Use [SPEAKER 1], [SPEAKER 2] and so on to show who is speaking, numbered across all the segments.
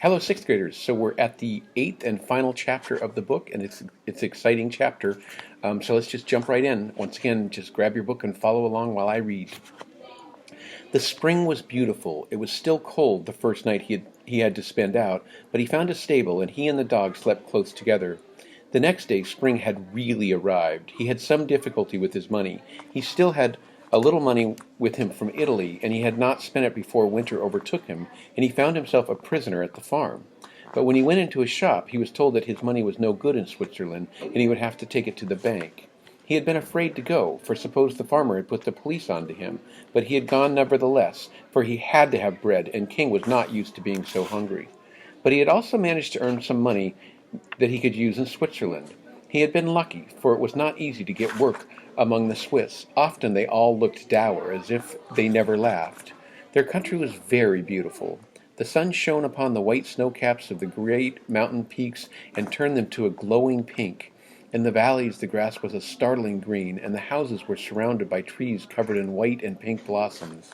[SPEAKER 1] Hello, sixth graders. So we're at the eighth and final chapter of the book, and it's an exciting chapter. So let's just jump right in. Once again, just grab your book and follow along while I read. The spring was beautiful. It was still cold the first night he had to spend out, but he found a stable, and he and the dog slept close together. The next day, spring had really arrived. He had some difficulty with his money. He still had a little money with him from Italy, and he had not spent it before winter overtook him, and he found himself a prisoner at the farm. But when he went into a shop, he was told that his money was no good in Switzerland, and he would have to take it to the bank. He had been afraid to go, for suppose the farmer had put the police on to him, but he had gone nevertheless, for he had to have bread, and King was not used to being so hungry. But he had also managed to earn some money that he could use in Switzerland. He had been lucky, for it was not easy to get work among the Swiss. Often they all looked dour, as if they never laughed. Their country was very beautiful. The sun shone upon the white snow-caps of the great mountain peaks and turned them to a glowing pink. In the valleys the grass was a startling green, and the houses were surrounded by trees covered in white and pink blossoms.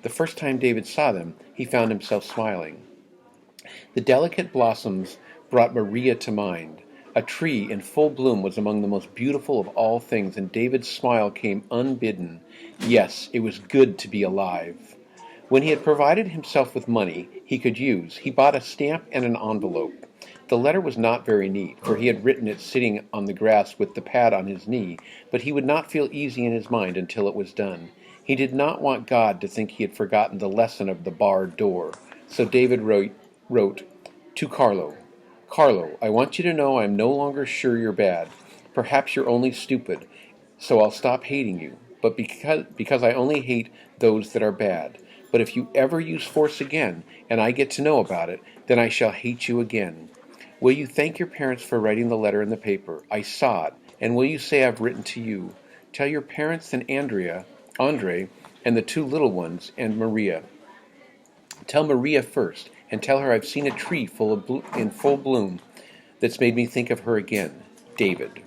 [SPEAKER 1] The first time David saw them, he found himself smiling. The delicate blossoms brought Maria to mind. A tree in full bloom was among the most beautiful of all things, and David's smile came unbidden. Yes, it was good to be alive. When he had provided himself with money he could use, he bought a stamp and an envelope. The letter was not very neat, for he had written it sitting on the grass with the pad on his knee, but he would not feel easy in his mind until it was done. He did not want God to think he had forgotten the lesson of the barred door. So David wrote to Carlo, Carlo, I want you to know I am no longer sure you're bad. Perhaps you're only stupid, so I'll stop hating you. But because I only hate those that are bad. But if you ever use force again, and I get to know about it, then I shall hate you again. Will you thank your parents for writing the letter in the paper? I saw it. And will you say I've written to you? Tell your parents and Andre, and the two little ones, and Maria. Tell Maria first, and tell her I've seen a tree in full bloom that's made me think of her again. David.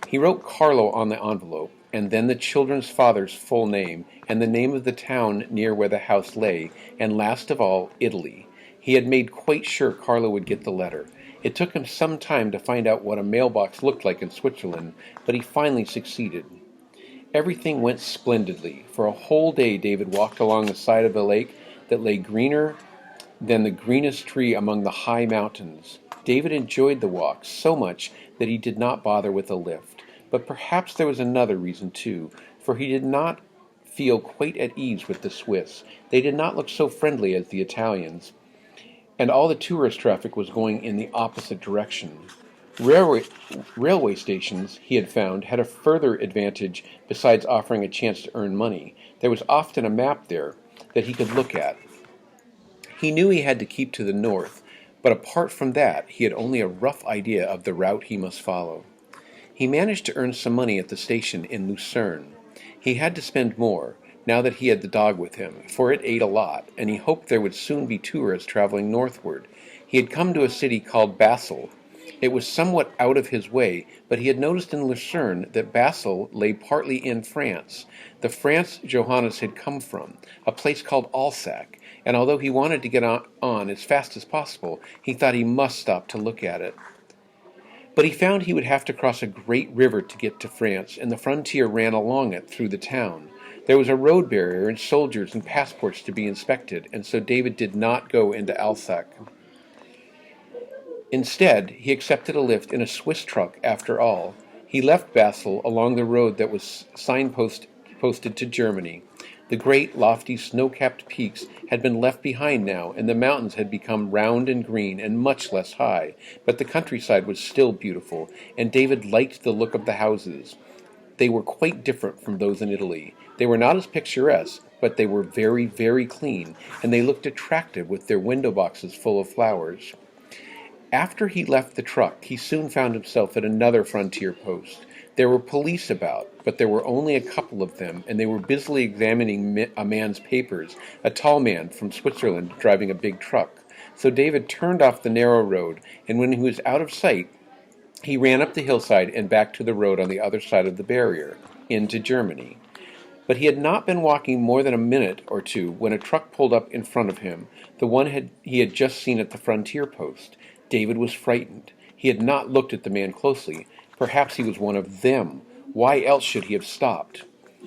[SPEAKER 1] He wrote Carlo on the envelope, and then the children's father's full name, and the name of the town near where the house lay, and last of all, Italy. He had made quite sure Carlo would get the letter. It took him some time to find out what a mailbox looked like in Switzerland, but he finally succeeded. Everything went splendidly. For a whole day David walked along the side of the lake that lay greener than the greenest tree among the high mountains. David enjoyed the walk so much that he did not bother with a lift. But perhaps there was another reason too, for he did not feel quite at ease with the Swiss. They did not look so friendly as the Italians, and all the tourist traffic was going in the opposite direction. Railway stations, he had found, had a further advantage besides offering a chance to earn money. There was often a map there that he could look at. He knew he had to keep to the north, but apart from that, he had only a rough idea of the route he must follow. He managed to earn some money at the station in Lucerne. He had to spend more, now that he had the dog with him, for it ate a lot, and he hoped there would soon be tourists traveling northward. He had come to a city called Basel. It was somewhat out of his way, but he had noticed in Lucerne that Basel lay partly in France, the France Johannes had come from, a place called Alsace, and although he wanted to get on as fast as possible, he thought he must stop to look at it. But he found he would have to cross a great river to get to France, and the frontier ran along it through the town. There was a road barrier and soldiers and passports to be inspected, and so David did not go into Alsace. Instead, he accepted a lift in a Swiss truck after all. He left Basel along the road that was signposted to Germany. The great, lofty, snow-capped peaks had been left behind now, and the mountains had become round and green and much less high, but the countryside was still beautiful, and David liked the look of the houses. They were quite different from those in Italy. They were not as picturesque, but they were very, very clean, and they looked attractive with their window boxes full of flowers. After he left the truck, he soon found himself at another frontier post. There were police about, but there were only a couple of them, and they were busily examining a man's papers, a tall man from Switzerland driving a big truck. So David turned off the narrow road, and when he was out of sight, he ran up the hillside and back to the road on the other side of the barrier, into Germany. But he had not been walking more than a minute or two when a truck pulled up in front of him, the one he had just seen at the frontier post. David was frightened. He had not looked at the man closely. Perhaps he was one of them. Why else should he have stopped?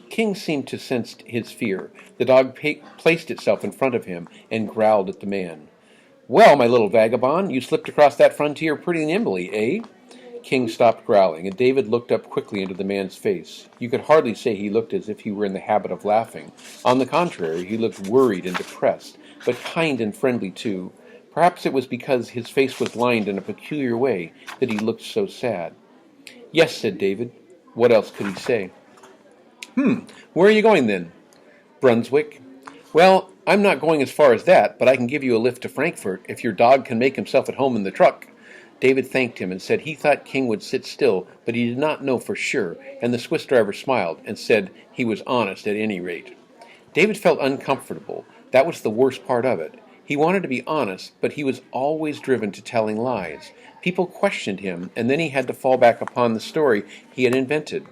[SPEAKER 1] King seemed to sense his fear. The dog placed itself in front of him and growled at the man. "Well, my little vagabond, you slipped across that frontier pretty nimbly, eh?" King stopped growling, and David looked up quickly into the man's face. You could hardly say he looked as if he were in the habit of laughing. On the contrary, he looked worried and depressed, but kind and friendly too. Perhaps it was because his face was lined in a peculiar way that he looked so sad. "Yes," said David. What else could he say? Where are you going then?" "Brunswick." "Well, I'm not going as far as that, but I can give you a lift to Frankfurt if your dog can make himself at home in the truck." David thanked him and said he thought King would sit still, but he did not know for sure, and the Swiss driver smiled and said he was honest at any rate. David felt uncomfortable. That was the worst part of it. He wanted to be honest, but he was always driven to telling lies. People questioned him, and then he had to fall back upon the story he had invented.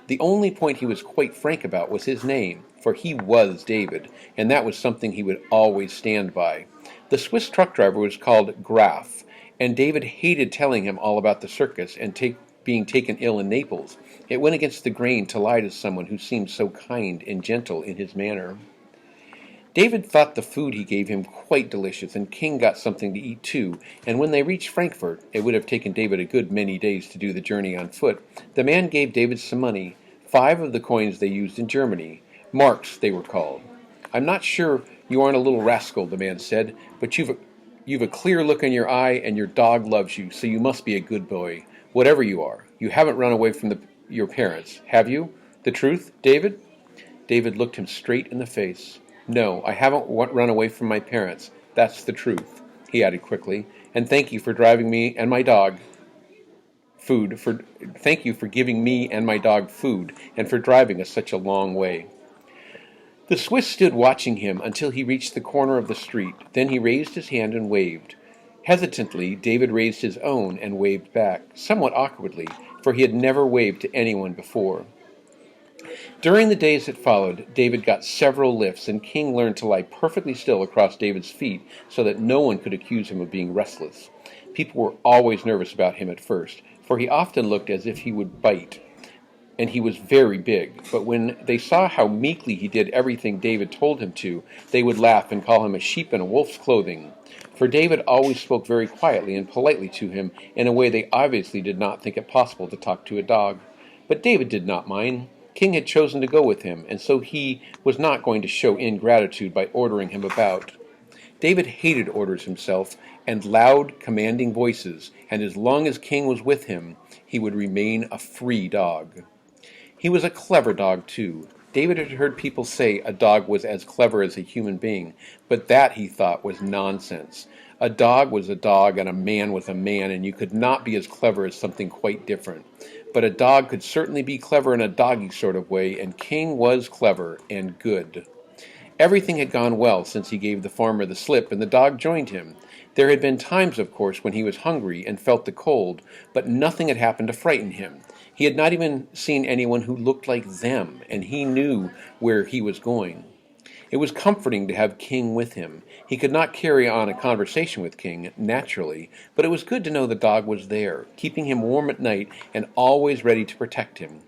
[SPEAKER 1] The only point he was quite frank about was his name, for he was David, and that was something he would always stand by. The Swiss truck driver was called Graf, and David hated telling him all about the circus and being taken ill in Naples. It went against the grain to lie to someone who seemed so kind and gentle in his manner. David thought the food he gave him quite delicious, and King got something to eat too, and when they reached Frankfurt, it would have taken David a good many days to do the journey on foot, the man gave David some money, 5 of the coins they used in Germany. Marks, they were called. "I'm not sure you aren't a little rascal," the man said, "but you've a clear look in your eye, and your dog loves you, so you must be a good boy, whatever you are. You haven't run away from your parents, have you? The truth, David?" David looked him straight in the face. "No, I haven't run away from my parents. That's the truth," he added quickly. "And thank you for driving me and my dog food. Thank you for giving me and my dog food, and for driving us such a long way." The Swiss stood watching him until he reached the corner of the street. Then he raised his hand and waved. Hesitantly, David raised his own and waved back, somewhat awkwardly, for he had never waved to anyone before. During the days that followed, David got several lifts, and King learned to lie perfectly still across David's feet so that no one could accuse him of being restless. People were always nervous about him at first, for he often looked as if he would bite, and he was very big, but when they saw how meekly he did everything David told him to, they would laugh and call him a sheep in a wolf's clothing. For David always spoke very quietly and politely to him in a way they obviously did not think it possible to talk to a dog. But David did not mind. King had chosen to go with him, and so he was not going to show ingratitude by ordering him about. David hated orders himself, and loud, commanding voices, and as long as King was with him, he would remain a free dog. He was a clever dog, too. David had heard people say a dog was as clever as a human being, but that, he thought, was nonsense. A dog was a dog, and a man was a man, and you could not be as clever as something quite different. But a dog could certainly be clever in a doggy sort of way, and King was clever and good. Everything had gone well since he gave the farmer the slip, and the dog joined him. There had been times, of course, when he was hungry and felt the cold, but nothing had happened to frighten him. He had not even seen anyone who looked like them, and he knew where he was going. It was comforting to have King with him. He could not carry on a conversation with King, naturally, but it was good to know the dog was there, keeping him warm at night and always ready to protect him.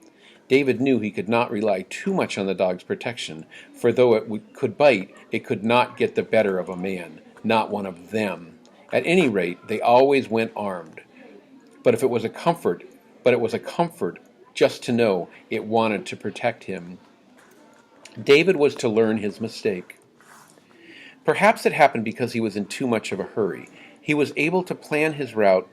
[SPEAKER 1] David knew he could not rely too much on the dog's protection, for though it could bite, it could not get the better of a man, not one of them. At any rate, they always went armed. But it was a comfort just to know it wanted to protect him. David was to learn his mistake. Perhaps it happened because he was in too much of a hurry. He was able to plan his route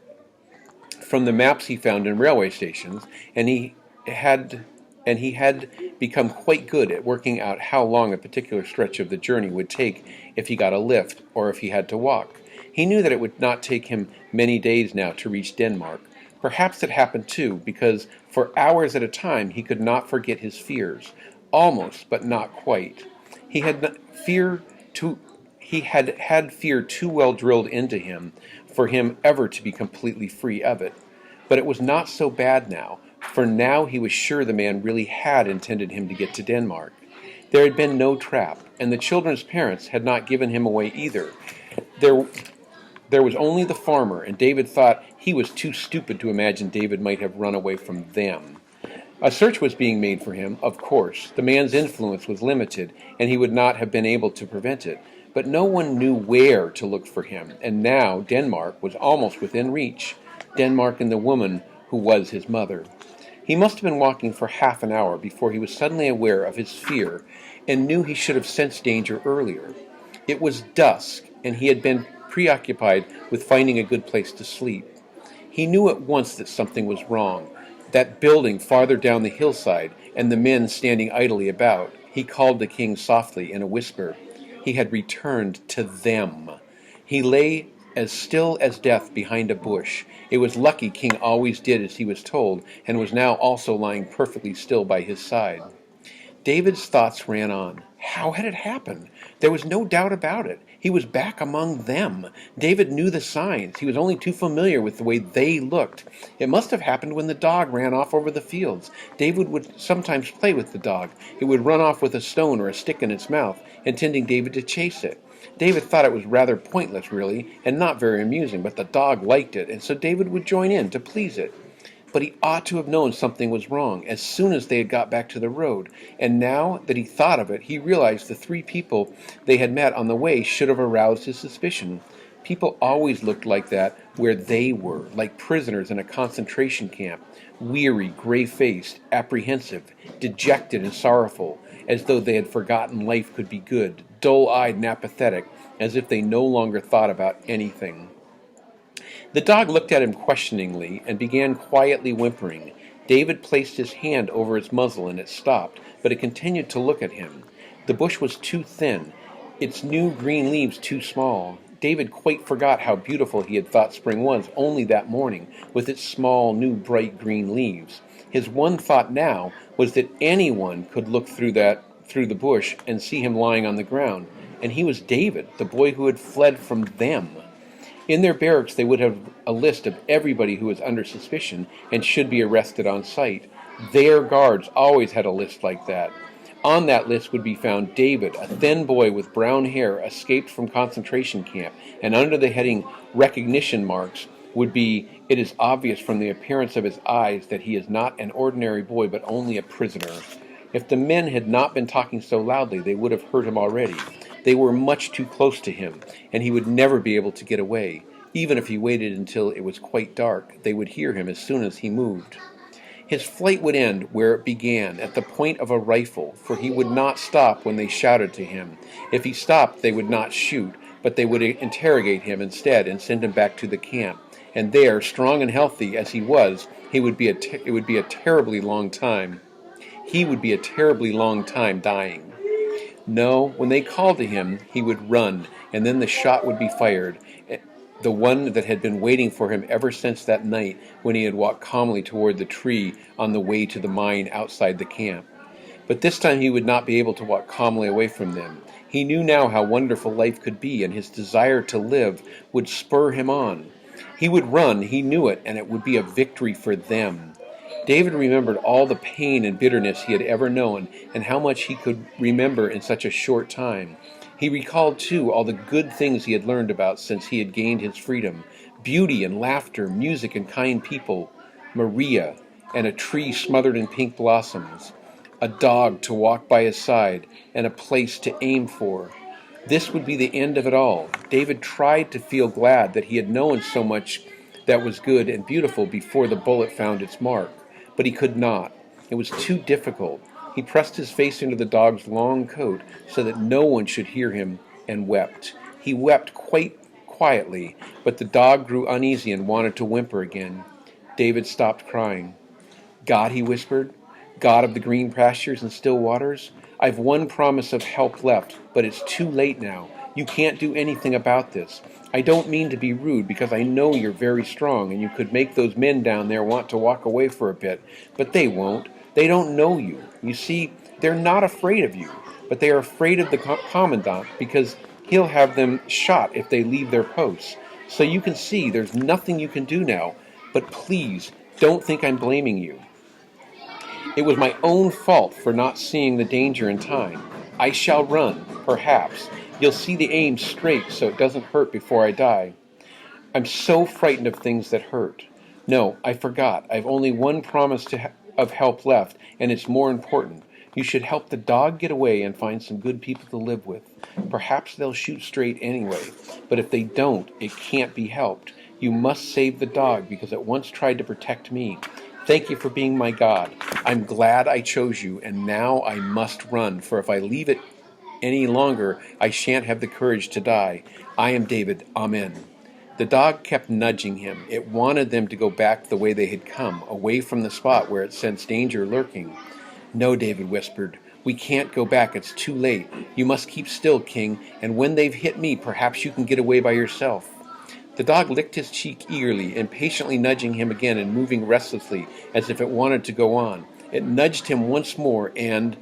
[SPEAKER 1] from the maps he found in railway stations, and he had become quite good at working out how long a particular stretch of the journey would take if he got a lift or if he had to walk. He knew that it would not take him many days now to reach Denmark. Perhaps it happened too because for hours at a time he could not forget his fears. Almost, but not quite. He had had fear too well drilled into him for him ever to be completely free of it. But it was not so bad now, for now he was sure the man really had intended him to get to Denmark. There had been no trap, and the children's parents had not given him away either. There, there was only the farmer, and David thought he was too stupid to imagine David might have run away from them. A search was being made for him, of course. The man's influence was limited, and he would not have been able to prevent it. But no one knew where to look for him, and now Denmark was almost within reach. Denmark and the woman who was his mother. He must have been walking for half an hour before he was suddenly aware of his fear, and knew he should have sensed danger earlier. It was dusk, and he had been preoccupied with finding a good place to sleep. He knew at once that something was wrong. That building farther down the hillside, and the men standing idly about. He called the king softly in a whisper. He had returned to them. He lay as still as death behind a bush. It was lucky King always did as he was told, and was now also lying perfectly still by his side. David's thoughts ran on. How had it happened? There was no doubt about it. He was back among them. David knew the signs. He was only too familiar with the way they looked. It must have happened when the dog ran off over the fields. David would sometimes play with the dog. It would run off with a stone or a stick in its mouth, intending David to chase it. David thought it was rather pointless, really, and not very amusing, but the dog liked it, and so David would join in to please it. But he ought to have known something was wrong as soon as they had got back to the road, and now that he thought of it, he realized the three people they had met on the way should have aroused his suspicion. People always looked like that where they were, like prisoners in a concentration camp, weary, gray-faced, apprehensive, dejected and sorrowful, as though they had forgotten life could be good, dull-eyed and apathetic, as if they no longer thought about anything. The dog looked at him questioningly and began quietly whimpering. David placed his hand over its muzzle and it stopped, but it continued to look at him. The bush was too thin, its new green leaves too small. David quite forgot how beautiful he had thought spring was only that morning, with its small, new, bright green leaves. His one thought now was that anyone could look through the bush and see him lying on the ground, and he was David, the boy who had fled from them. In their barracks they would have a list of everybody who was under suspicion and should be arrested on sight. Their guards always had a list like that. On that list would be found David, a thin boy with brown hair, escaped from concentration camp, and under the heading Recognition Marks would be, it is obvious from the appearance of his eyes that he is not an ordinary boy but only a prisoner. If the men had not been talking so loudly, they would have heard him already. They were much too close to him, and he would never be able to get away. Even if he waited until it was quite dark, they would hear him as soon as he moved. His flight would end where it began, at the point of a rifle, for he would not stop when they shouted to him. If he stopped, they would not shoot, but they would interrogate him instead and send him back to the camp. And there, strong and healthy as he was, it would be a terribly long time. He would be a terribly long time dying. No, when they called to him, he would run, and then the shot would be fired, the one that had been waiting for him ever since that night when he had walked calmly toward the tree on the way to the mine outside the camp. But this time he would not be able to walk calmly away from them. He knew now how wonderful life could be, and his desire to live would spur him on. He would run, he knew it, and it would be a victory for them. David remembered all the pain and bitterness he had ever known, and how much he could remember in such a short time. He recalled, too, all the good things he had learned about since he had gained his freedom. Beauty and laughter, music and kind people, Maria, and a tree smothered in pink blossoms, a dog to walk by his side, and a place to aim for. This would be the end of it all. David tried to feel glad that he had known so much that was good and beautiful before the bullet found its mark. But he could not. It was too difficult. He pressed his face into the dog's long coat so that no one should hear him, and wept. He wept quite quietly, but the dog grew uneasy and wanted to whimper again. David stopped crying. God, he whispered, God of the green pastures and still waters, I've one promise of help left, but it's too late now. You can't do anything about this. I don't mean to be rude, because I know you're very strong, and you could make those men down there want to walk away for a bit, but they won't. They don't know you. You see, they're not afraid of you, but they are afraid of the commandant, because he'll have them shot if they leave their posts. So you can see there's nothing you can do now, but please, don't think I'm blaming you. It was my own fault for not seeing the danger in time. I shall run, perhaps. You'll see the aim straight so it doesn't hurt before I die. I'm so frightened of things that hurt. No, I forgot. I've only one promise of help left, and it's more important. You should help the dog get away and find some good people to live with. Perhaps they'll shoot straight anyway, but if they don't, it can't be helped. You must save the dog because it once tried to protect me. Thank you for being my God. I'm glad I chose you, and now I must run, for if I leave it any longer, I shan't have the courage to die. I am David. Amen. The dog kept nudging him. It wanted them to go back the way they had come, away from the spot where it sensed danger lurking. No, David whispered. We can't go back. It's too late. You must keep still, King, and when they've hit me, perhaps you can get away by yourself. The dog licked his cheek eagerly, impatiently nudging him again and moving restlessly, as if it wanted to go on. It nudged him once more and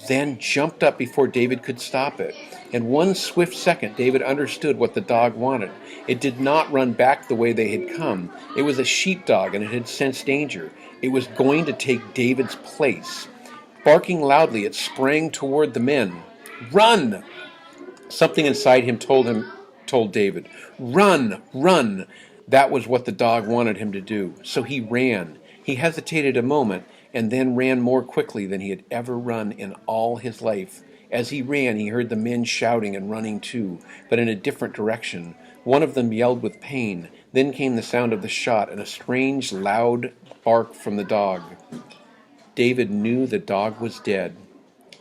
[SPEAKER 1] then jumped up before David could stop it. In one swift second, David understood what the dog wanted. It did not run back the way they had come. It was a sheepdog, and it had sensed danger. It was going to take David's place. Barking loudly, it sprang toward the men. Run! Something inside him told David, run, run. That was what the dog wanted him to do. So he ran. He hesitated a moment and then ran more quickly than he had ever run in all his life. As he ran, he heard the men shouting and running too, but in a different direction. One of them yelled with pain. Then came the sound of the shot and a strange, loud bark from the dog. David knew the dog was dead.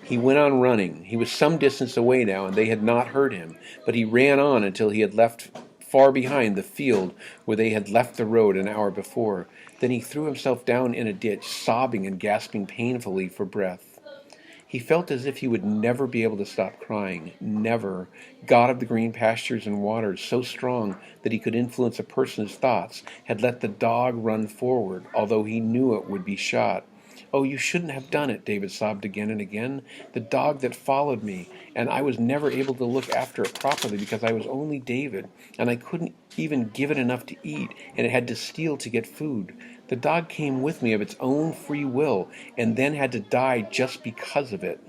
[SPEAKER 1] He went on running. He was some distance away now, and they had not heard him, but he ran on until he had left far behind the field where they had left the road an hour before. Then he threw himself down in a ditch, sobbing and gasping painfully for breath. He felt as if he would never be able to stop crying. Never. God of the green pastures and waters, so strong that he could influence a person's thoughts, had let the dog run forward, although he knew it would be shot. Oh, you shouldn't have done it, David sobbed again and again. The dog that followed me, and I was never able to look after it properly because I was only David, and I couldn't even give it enough to eat, and it had to steal to get food. The dog came with me of its own free will, and then had to die just because of it.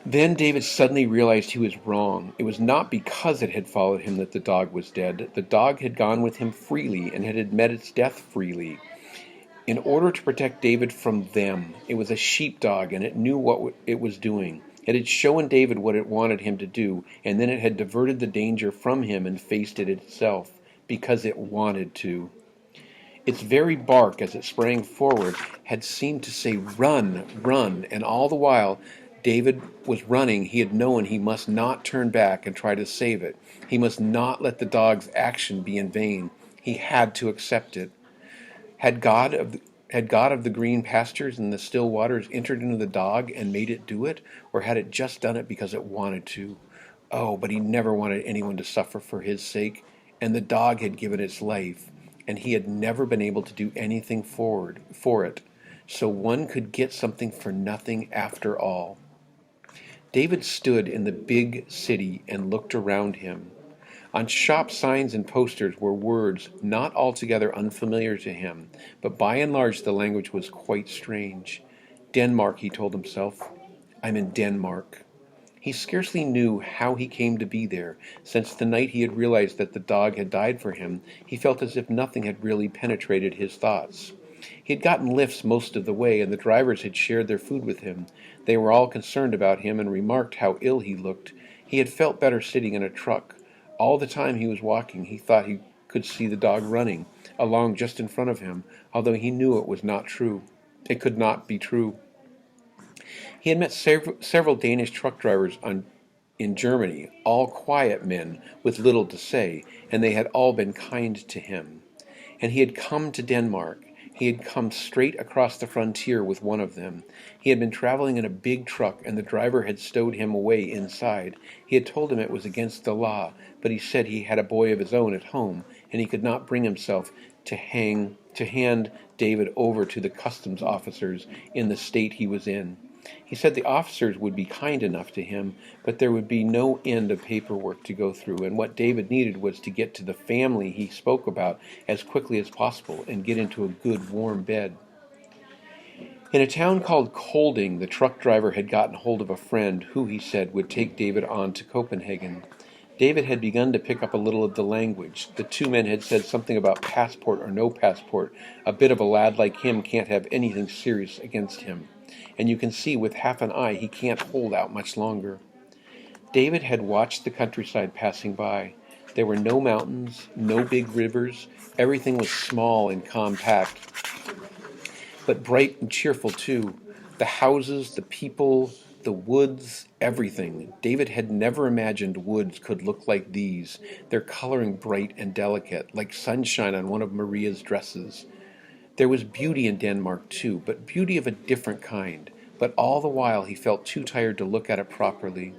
[SPEAKER 1] Then David suddenly realized he was wrong. It was not because it had followed him that the dog was dead. The dog had gone with him freely and had met its death freely. In order to protect David from them. It was a sheepdog, and it knew what it was doing. It had shown David what it wanted him to do, and then it had diverted the danger from him and faced it itself, because it wanted to. Its very bark, as it sprang forward, had seemed to say, run, run, and all the while David was running, he had known he must not turn back and try to save it. He must not let the dog's action be in vain. He had to accept it. Had God of the green pastures and the still waters entered into the dog and made it do it, or had it just done it because it wanted to? Oh, but he never wanted anyone to suffer for his sake, and the dog had given its life, and he had never been able to do anything for it. So one could get something for nothing after all. David stood in the big city and looked around him. On shop signs and posters were words not altogether unfamiliar to him, but by and large the language was quite strange. Denmark, he told himself. I'm in Denmark. He scarcely knew how he came to be there. Since the night he had realized that the dog had died for him, he felt as if nothing had really penetrated his thoughts. He had gotten lifts most of the way, and the drivers had shared their food with him. They were all concerned about him and remarked how ill he looked. He had felt better sitting in a truck. All the time he was walking, he thought he could see the dog running along just in front of him, although he knew it was not true. It could not be true. He had met several Danish truck drivers in Germany, all quiet men with little to say, and they had all been kind to him. And he had come to Denmark. He had come straight across the frontier with one of them. He had been traveling in a big truck, and the driver had stowed him away inside. He had told him it was against the law, but he said he had a boy of his own at home, and he could not bring himself to hand David over to the customs officers in the state he was in. He said the officers would be kind enough to him, but there would be no end of paperwork to go through, and what David needed was to get to the family he spoke about as quickly as possible and get into a good warm bed. In a town called Kolding, the truck driver had gotten hold of a friend who, he said, would take David on to Copenhagen. David had begun to pick up a little of the language. The two men had said something about passport or no passport. A bit of a lad like him can't have anything serious against him. And you can see with half an eye he can't hold out much longer. David had watched the countryside passing by. There were no mountains, no big rivers. Everything was small and compact, but bright and cheerful too. The houses, the people, the woods, everything. David had never imagined woods could look like these, their coloring bright and delicate, like sunshine on one of Maria's dresses. There was beauty in Denmark too, but beauty of a different kind. But all the while he felt too tired to look at it properly.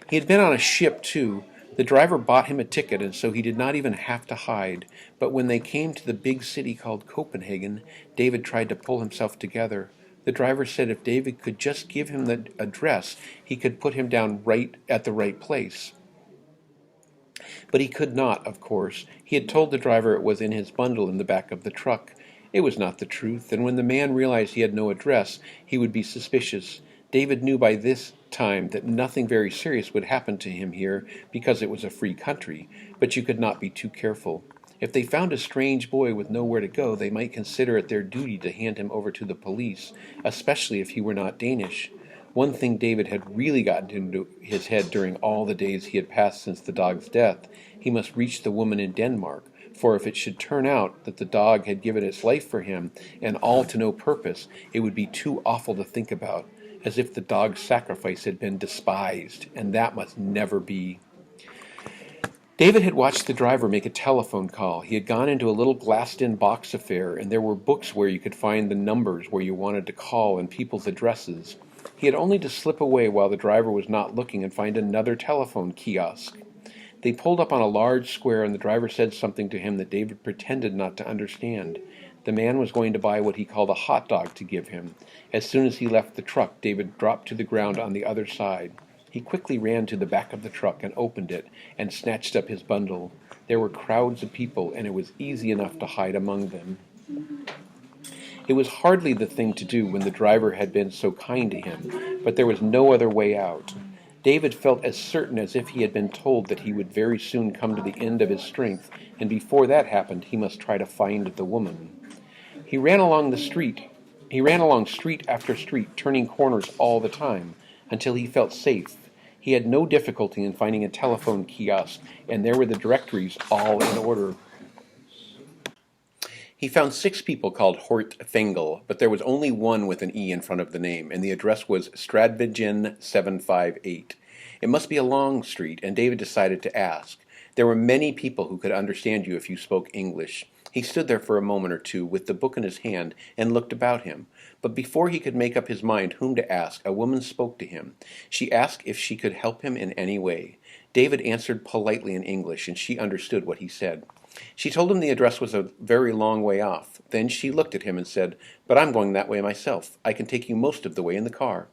[SPEAKER 1] He had been on a ship too. The driver bought him a ticket, and so he did not even have to hide. But when they came to the big city called Copenhagen, David tried to pull himself together. The driver said if David could just give him the address, he could put him down right at the right place. But he could not, of course. He had told the driver it was in his bundle in the back of the truck. It was not the truth, and when the man realized he had no address, he would be suspicious. David knew by this time that nothing very serious would happen to him here because it was a free country, but you could not be too careful. If they found a strange boy with nowhere to go, they might consider it their duty to hand him over to the police, especially if he were not Danish. One thing David had really gotten into his head during all the days he had passed since the dog's death: he must reach the woman in Denmark, for if it should turn out that the dog had given its life for him, and all to no purpose, it would be too awful to think about, as if the dog's sacrifice had been despised, and that must never be. David had watched the driver make a telephone call. He had gone into a little glassed-in box affair, and there were books where you could find the numbers where you wanted to call and people's addresses. He had only to slip away while the driver was not looking and find another telephone kiosk. They pulled up on a large square, and the driver said something to him that David pretended not to understand. The man was going to buy what he called a hot dog to give him. As soon as he left the truck, David dropped to the ground on the other side. He quickly ran to the back of the truck and opened it and snatched up his bundle. There were crowds of people, and it was easy enough to hide among them. It was hardly the thing to do when the driver had been so kind to him, but there was no other way out. David felt as certain as if he had been told that he would very soon come to the end of his strength, and before that happened he must try to find the woman. He ran along street after street, turning corners all the time, until he felt safe. He had no difficulty in finding a telephone kiosk, and there were the directories all in order. He found 6 people called Hort Fengel, but there was only one with an E in front of the name, and the address was Stradvigen 758. It must be a long street, and David decided to ask. There were many people who could understand you if you spoke English. He stood there for a moment or two with the book in his hand and looked about him. But before he could make up his mind whom to ask, a woman spoke to him. She asked if she could help him in any way. David answered politely in English, and she understood what he said. She told him the address was a very long way off. Then she looked at him and said, "But I'm going that way myself. I can take you most of the way in the car."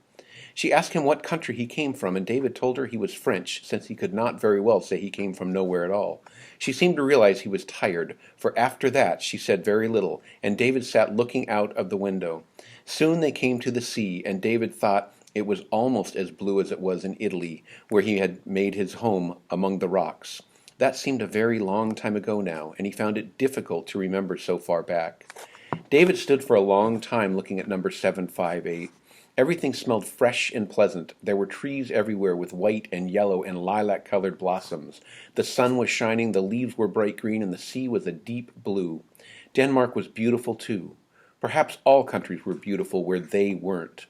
[SPEAKER 1] She asked him what country he came from, and David told her he was French, since he could not very well say he came from nowhere at all. She seemed to realize he was tired, for after that she said very little, and David sat looking out of the window. Soon they came to the sea, and David thought it was almost as blue as it was in Italy, where he had made his home among the rocks. That seemed a very long time ago now, and he found it difficult to remember so far back. David stood for a long time looking at number 758. Everything smelled fresh and pleasant. There were trees everywhere with white and yellow and lilac-colored blossoms. The sun was shining, the leaves were bright green, and the sea was a deep blue. Denmark was beautiful too. Perhaps all countries were beautiful where they weren't.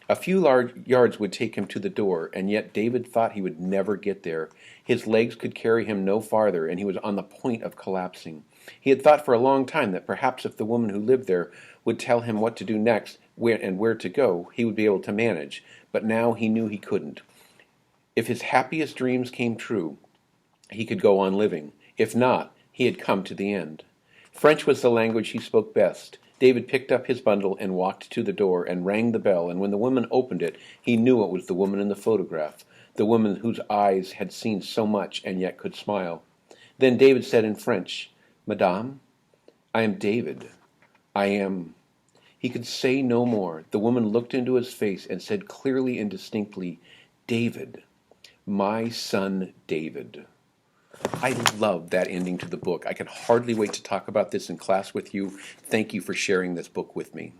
[SPEAKER 1] A few large yards would take him to the door, and yet David thought he would never get there. His legs could carry him no farther, and he was on the point of collapsing. He had thought for a long time that perhaps if the woman who lived there would tell him what to do next and where to go, he would be able to manage, but now he knew he couldn't. If his happiest dreams came true, he could go on living. If not, he had come to the end. French was the language he spoke best. David picked up his bundle and walked to the door and rang the bell, and when the woman opened it, he knew it was the woman in the photograph, the woman whose eyes had seen so much and yet could smile. Then David said in French, "Madame, I am David. I am—" He could say no more. The woman looked into his face and said clearly and distinctly, "David, my son David." I love that ending to the book. I can hardly wait to talk about this in class with you. Thank you for sharing this book with me.